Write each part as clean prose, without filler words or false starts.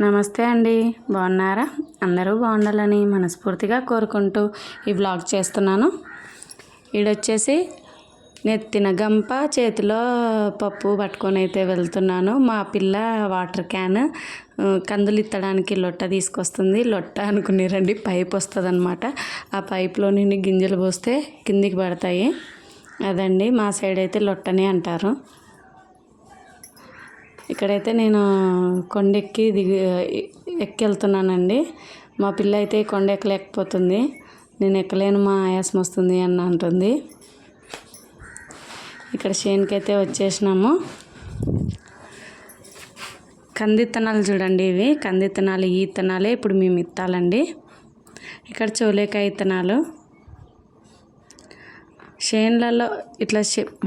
నమస్తే అండి, బాగున్నారా? అందరూ బాగుండాలని మనస్ఫూర్తిగా కోరుకుంటూ ఈ వ్లాగ్ చేస్తున్నాను. ఈడొచ్చేసి నెత్తిన గంప చేతిలో పప్పు పట్టుకొని అయితే వెళ్తున్నాను. మా పిల్ల వాటర్ క్యాన్ కందులు ఇత్తడానికి లొట్ట తీసుకొస్తుంది. లొట్ట అనుకునేరండి, పైప్ వస్తుంది అనమాట. ఆ పైప్లో నుండి గింజలు పోస్తే కిందికి పడతాయి. అదండి, మా సైడ్ అయితే లొట్టనే అంటారు. ఇక్కడైతే నేను కొండెక్కి ఎక్కి వెళ్తున్నానండి. మా పిల్ల అయితే కొండ ఎక్కలేకపోతుంది. నేను ఎక్కలేను, మా ఆయాసం వస్తుంది అని అంటుంది. ఇక్కడ చేనుకైతే వచ్చేసినాము. కందిత్తనాలు చూడండి, ఇవి కందిత్తనాలు. ఈ ఇత్తనాలే ఇప్పుడు మేము ఇత్తాలండి. ఇక్కడ చోలేకాయ ఇత్తనాలు. చేనులలో ఇట్లా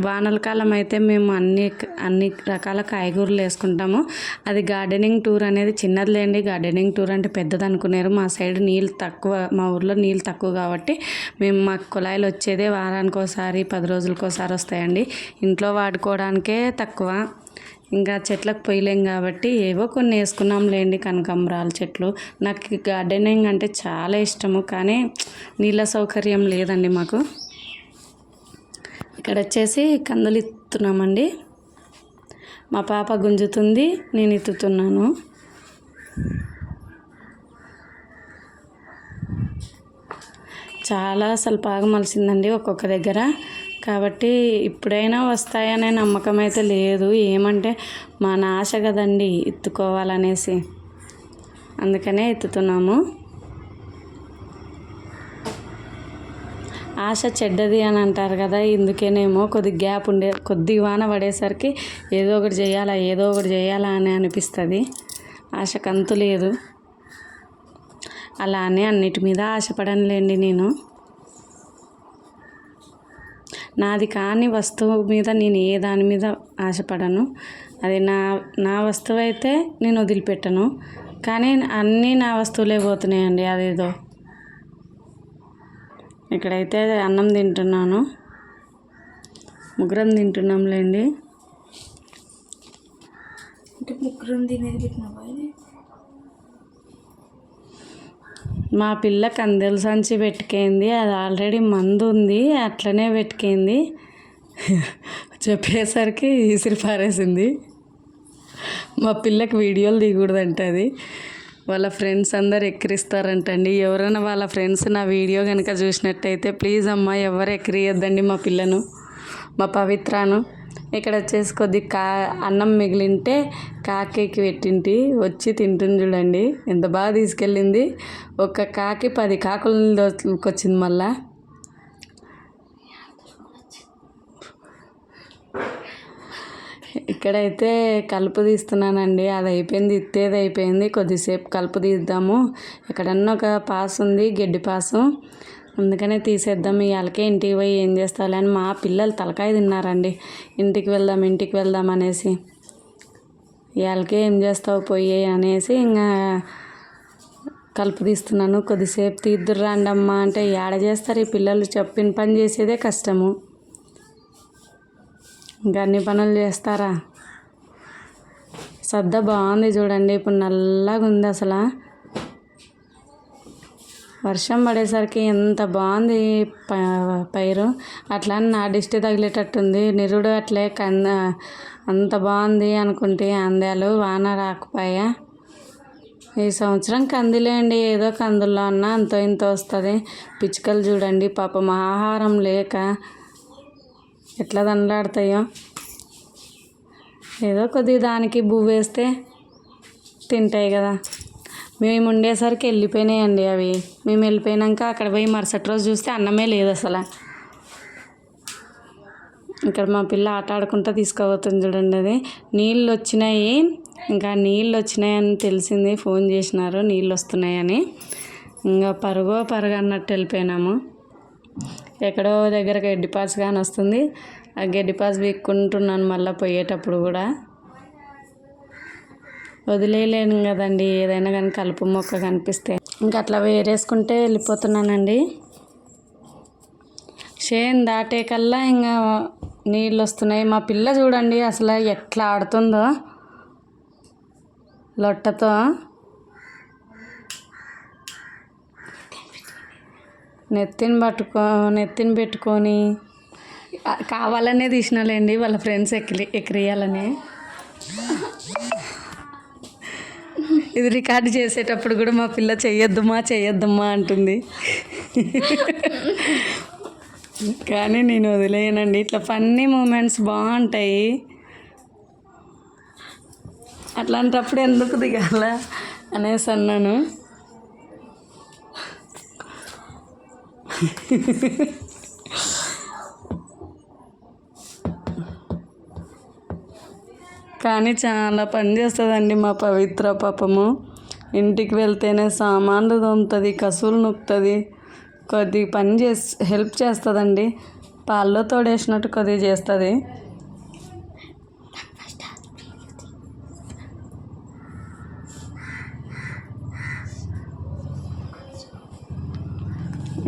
వానల కాలం అయితే మేము అన్ని రకాల కాయగూరలు వేసుకుంటాము. అది గార్డెనింగ్ టూర్ అనేది చిన్నది లేండి. గార్డెనింగ్ టూర్ అంటే పెద్దది అనుకున్నారు. మా సైడ్ నీళ్ళు తక్కువ, మా ఊర్లో నీళ్ళు తక్కువ కాబట్టి మేము మాకు కుళాయిలు వచ్చేదే వారానికి ఒకసారి 10 రోజులకు ఒకసారి వస్తాయండి. ఇంట్లో వాడుకోవడానికే తక్కువ. ఇంకా చెట్లకు పోయలేం కాబట్టి ఏవో కొన్ని వేసుకున్నాంలేండి. కనకాంబరాల చెట్లు. నాకు గార్డెనింగ్ అంటే చాలా ఇష్టము, కానీ నీళ్ళ సౌకర్యం లేదండి మాకు. ఇక్కడ వచ్చేసి కందులు ఇస్తున్నామండి. మా పాప గుంజుతుంది, నేను ఎత్తుతున్నాను. చాలా అసలు బాగా మలిసిందండి ఒక్కొక్క దగ్గర. కాబట్టి ఇప్పుడైనా వస్తాయనే నమ్మకం అయితే లేదు. ఏమంటే మన ఆశ కదండి ఎత్తుకోవాలనేసి, అందుకనే ఎత్తుతున్నాము. ఆశ చెడ్డది అని అంటారు కదా, ఇందుకేనేమో కొద్ది గ్యాప్ కొద్ది వాన పడేసరికి ఏదో ఒకటి చేయాలా అని అనిపిస్తుంది. ఆశకు అంతు లేదు. అలానే అన్నిటి మీద ఆశపడనులేండి నేను. నాది కాని వస్తువు మీద నేను ఏ దాని మీద ఆశపడను. అది నా వస్తువు అయితే నేను వదిలిపెట్టను. కానీ అన్నీ నా వస్తువులే పోతున్నాయండి. అదేదో ఇక్కడైతే అన్నం తింటున్నాను. ముగ్గురం తింటున్నాంలేండి. మా పిల్ల కందెల సంచి పెట్టుకేంది. అది ఆల్రెడీ మందు ఉంది, అట్లనే పెట్టుకేంది. చెప్పేసరికి ఇసిరి పారేసింది. మా పిల్లకి వీడియోలు దిగకూడదంట. అది వాళ్ళ ఫ్రెండ్స్ అందరు ఎక్కిరిస్తారంటండి. ఎవరైనా వాళ్ళ ఫ్రెండ్స్ నా వీడియో కనుక చూసినట్టయితే ప్లీజ్ అమ్మ ఎవరు ఎక్కిరియద్దండి మా పిల్లను, మా పవిత్రాను. ఇక్కడ వచ్చేసి కొద్ది అన్నం మిగిలింటే కాకి పెట్టింటి వచ్చి తింటుంది చూడండి. ఎంత బాగా తీసుకెళ్ళింది. ఒక కాకి 10 కాకులను దోచుకొచ్చింది. మళ్ళా ఇక్కడైతే కలుపు తీస్తున్నానండి. అది అయిపోయింది, ఇత్తేది అయిపోయింది. కొద్దిసేపు కలుపు తీద్దాము. ఎక్కడన్నా ఒక పాసు ఉంది, గడ్డి పాసు, అందుకనే తీసేద్దాం. ఇవాళకే ఇంటికి పోయి ఏం చేస్తాలే అని మా పిల్లలు తలకాయ తిన్నారండి. ఇంటికి వెళ్దాం అనేసి. ఇవాళకే ఏం చేస్తావు పోయి అనేసి ఇంకా కలుపు తీస్తున్నాను. కొద్దిసేపు తీద్దురు రాండమ్మా అంటే ఏడ చేస్తారు ఈ పిల్లలు. చెప్పిన పని చేసేదే కష్టము, ఇంకా అన్ని పనులు చేస్తారా. సద్ద బాగుంది చూడండి, ఇప్పుడు నల్లగా ఉంది. అసలు వర్షం పడేసరికి ఎంత బాగుంది పైరు. అట్లా నా దిష్టి తగిలేటట్టుంది. నిరుడు అట్లే అంత బాగుంది అనుకుంటే అందాలు వాన రాకపోయా. ఈ సంవత్సరం కందిలేండి, ఏదో కందుల్లో అన్నా అంతో ఇంత వస్తుంది. పిచ్చుకలు చూడండి పాపం ఆహారం లేక ఎట్లా దండలాడతాయో. ఏదో కొద్దిగా దానికి బువ్వ వేస్తే తింటాయి కదా. మేము ఉండేసరికి వెళ్ళిపోయినాయండి అవి. మేము వెళ్ళిపోయినాక అక్కడ పోయి మరుసటి రోజు చూస్తే అన్నమే లేదు అసలు. ఇక్కడ మా పిల్ల ఆట ఆడుకుంటూ తీసుకుపోతుంది చూడండి. అది నీళ్ళు వచ్చినాయి, ఇంకా నీళ్ళు వచ్చినాయని తెలిసింది. ఫోన్ చేసినారు నీళ్ళు వస్తున్నాయని. ఇంకా పరుగు అన్నట్టు వెళ్ళిపోయినాము. ఎక్కడో దగ్గర గడ్డి పాస్ కానీ వస్తుంది. ఆ గడ్డి పాస్ వీక్కుంటున్నాను మళ్ళీ పోయేటప్పుడు కూడా. వదిలేయలేను కదండి, ఏదైనా కానీ కలుపు మొక్క కనిపిస్తే ఇంకా అట్లా వేరేసుకుంటే వెళ్ళిపోతున్నానండి. చేను దాటే కల్లా ఇంకా నీళ్ళు వస్తున్నాయి. మా పిల్ల చూడండి అసలు ఎట్లా ఆడుతుందో లొట్టతో. నెత్తిన పెట్టుకొని కావాలనే తీసినాలేండి, వాళ్ళ ఫ్రెండ్స్ ఎక్కిరియాలని. ఇది రికార్డు చేసేటప్పుడు కూడా మా పిల్ల చెయ్యొద్దమ్మా అంటుంది. కానీ నేను వదిలేయనండి, ఇట్లా ఫన్నీ మూమెంట్స్ బాగుంటాయి. అట్లాంటప్పుడు ఎందుకు దిగాల అనేసి అన్నాను. కానీ చాలా పని చేస్తుందండి మా పవిత్ర పాపము. ఇంటికి వెళ్తేనే సామాన్లు తోముతుంది, కసువులు నొక్కుతుంది, కొద్ది పని హెల్ప్ చేస్తుందండి. పాల్లో తోడేసినట్టు కొద్దిగా చేస్తుంది.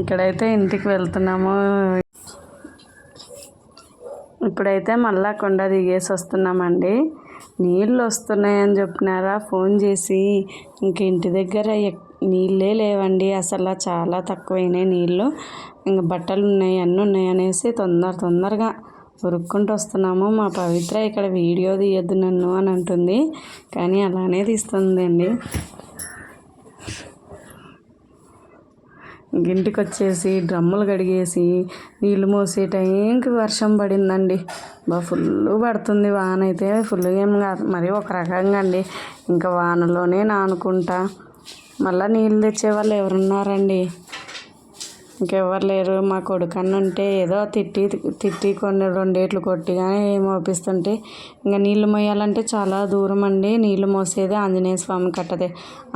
ఇక్కడైతే ఇంటికి వెళ్తున్నాము. ఇప్పుడైతే మళ్ళా కొండ దిగేసి వస్తున్నామండి. నీళ్ళు వస్తున్నాయని చెప్పినారా ఫోన్ చేసి. ఇంక ఇంటి దగ్గర నీళ్ళే లేవండి, అసలు చాలా తక్కువైనాయి నీళ్ళు. ఇంక బట్టలు ఉన్నాయి, అన్నీ ఉన్నాయి అనేసి తొందరగా ఉరుక్కుంటూ వస్తున్నాము. మా పవిత్ర ఇక్కడ వీడియో తీయొద్దు నన్ను అని అంటుంది, కానీ అలానే తీస్తుందండి. ఇంటికి వచ్చేసి డ్రమ్ములు కడిగేసి నీళ్ళు మోసే టైంకి వర్షం పడిందండి. ఫుల్ పడుతుంది వాన అయితే. ఫుల్గా ఏం కాదు, మరి ఒక రకంగా అండి. ఇంకా వానలోనే నానుకుంటా. మళ్ళీ నీళ్ళు తెచ్చే వాళ్ళు ఎవరున్నారండి? ఇంకెవ్వరు లేరు. మా కొడుకన్న ఉంటే ఏదో తిట్టి కొన్ని రెండేట్లు కొట్టిగానే మోపిస్తుంటే, ఇంకా నీళ్ళు మోయాలంటే చాలా దూరం అండి. నీళ్ళు మోసేది ఆంజనేయ స్వామి కట్టదే,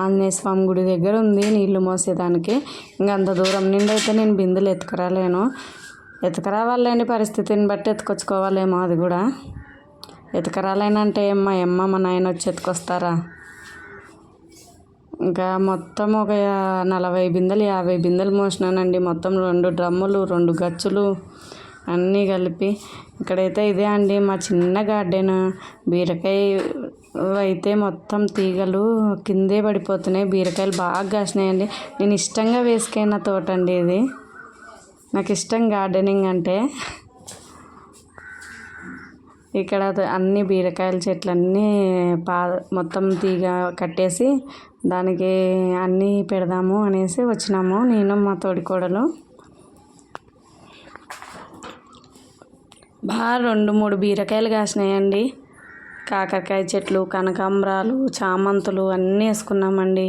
ఆంజనేయ స్వామి గుడి దగ్గర ఉంది నీళ్ళు మోసేదానికి. ఇంకా అంత దూరం నుండి అయితే నేను బిందెలు ఎత్తుకురాలేను. ఎత్తుకురావాలండి, పరిస్థితిని బట్టి ఎత్తుకొచ్చుకోవాలేమో. అది కూడా ఎత్తుకురాలేనంటే మా అమ్మ మా నాయన వచ్చి ఎత్తుకొస్తారా? ఇంకా మొత్తం ఒక 40 బిందెలు 50 బిందెలు మోసినానండి. మొత్తం 2 డ్రమ్ములు 2 గచ్చులు అన్నీ కలిపి. ఇక్కడైతే ఇదే అండి మా చిన్న గార్డెన్. బీరకాయ అయితే మొత్తం తీగలు కిందే పడిపోతున్నాయి. బీరకాయలు బాగా కాసినాయండి. నేను ఇష్టంగా వేసుకైన తోట అండి ఇది. నాకు ఇష్టం గార్డెనింగ్ అంటే. ఇక్కడ అన్ని బీరకాయల చెట్లన్నీ మొత్తం తీగ కట్టేసి దానికి అన్నీ పెడదాము అనేసి వచ్చినాము నేను మా తోడికోడలు. బాగా 2-3 బీరకాయలు కాసినాయండి. కాకరకాయ చెట్లు, కనకాంబరాలు, చామంతులు అన్నీ వేసుకున్నామండి.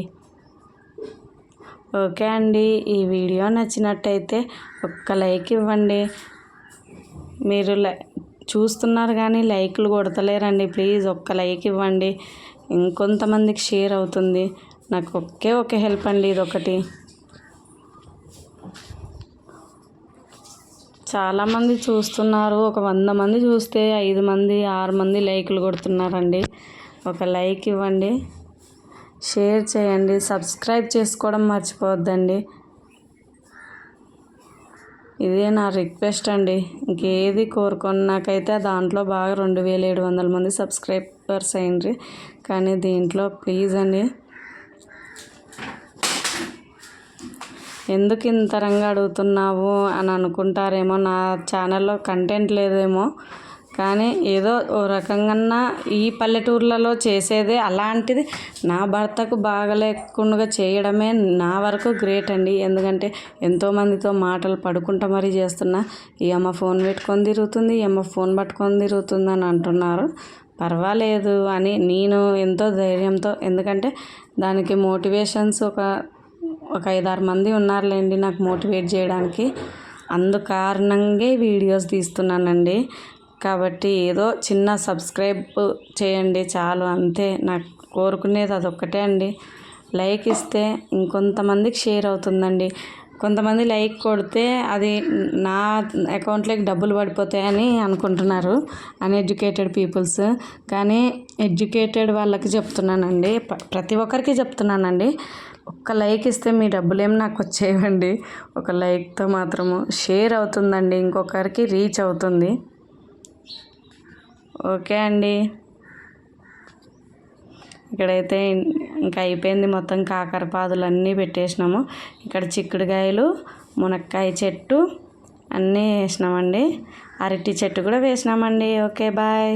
ఓకే అండి, ఈ వీడియో నచ్చినట్టయితే ఒక్క లైక్ ఇవ్వండి. మీరు చూస్తున్నారు కానీ లైక్లు కొడతలేరండి. ప్లీజ్ ఒక్క లైక్ ఇవ్వండి, ఇంకొంతమందికి షేర్ అవుతుంది. నాకు ఒకే హెల్ప్ అండి ఇదొకటి. చాలామంది చూస్తున్నారు. ఒక 100 మంది చూస్తే 5 మంది 6 మంది లైక్లు కొడుతున్నారండి. ఒక లైక్ ఇవ్వండి, షేర్ చేయండి, సబ్స్క్రైబ్ చేసుకోవడం మర్చిపోవద్దండి. ఇదే నా రిక్వెస్ట్ అండి. ఇంకేది కోరుకొని నాకైతే దాంట్లో బాగా 2700 మంది సబ్స్క్రైబర్స్ అయ్యిండ్రి. కానీ దీంట్లో ప్లీజ్ అండి, ఎందుకు ఇంత రంగా అడుగుతున్నావు అని అనుకుంటారేమో. నా ఛానల్లో కంటెంట్ లేదేమో, కానీ ఏదో ఓ రకంగా ఈ పల్లెటూర్లలో చేసేదే అలాంటిది నా భర్తకు బాగలేకుండా చేయడమే నా వరకు గ్రేట్ అండి. ఎందుకంటే ఎంతోమందితో మాటలు పడుకుంటా మరీ చేస్తున్నా. ఈ అమ్మ ఫోన్ పెట్టుకొని తిరుగుతుంది, ఈ అమ్మ ఫోన్ పట్టుకొని తిరుగుతుంది అని అంటున్నారు. పర్వాలేదు అని నేను ఎంతో ధైర్యంతో, ఎందుకంటే దానికి మోటివేషన్స్ ఒక 5-6 మంది ఉన్నారులేండి నాకు మోటివేట్ చేయడానికి. అందుకారణంగా వీడియోస్ తీస్తున్నానండి. కాబట్టి ఏదో చిన్న సబ్స్క్రైబ్ చేయండి చాలు, అంతే. నాకు కోరుకునేది అదొక్కటే అండి. లైక్ ఇస్తే ఇంకొంతమందికి షేర్ అవుతుందండి. కొంతమంది లైక్ కొడితే అది నా అకౌంట్లోకి డబ్బులు పడిపోతాయని అనుకుంటున్నారు అన్ఎడ్యుకేటెడ్ పీపుల్స్. కానీ ఎడ్యుకేటెడ్ వాళ్ళకి చెప్తున్నానండి, ప్రతి ఒక్కరికి చెప్తున్నానండి. ఒక్క లైక్ ఇస్తే మీ డబ్బులేం నాకు వచ్చేయండి. ఒక లైక్తో మాత్రము షేర్ అవుతుందండి, ఇంకొకరికి రీచ్ అవుతుంది. ఓకే అండి, ఇక్కడైతే ఇంకా అయిపోయింది, మొత్తం కాకరపాదులు అన్నీ పెట్టేసినాము. ఇక్కడ చిక్కుడుకాయలు, మునక్కాయ చెట్టు అన్నీ వేసినామండి. అరటి చెట్టు కూడా వేసినామండి. Okay bye.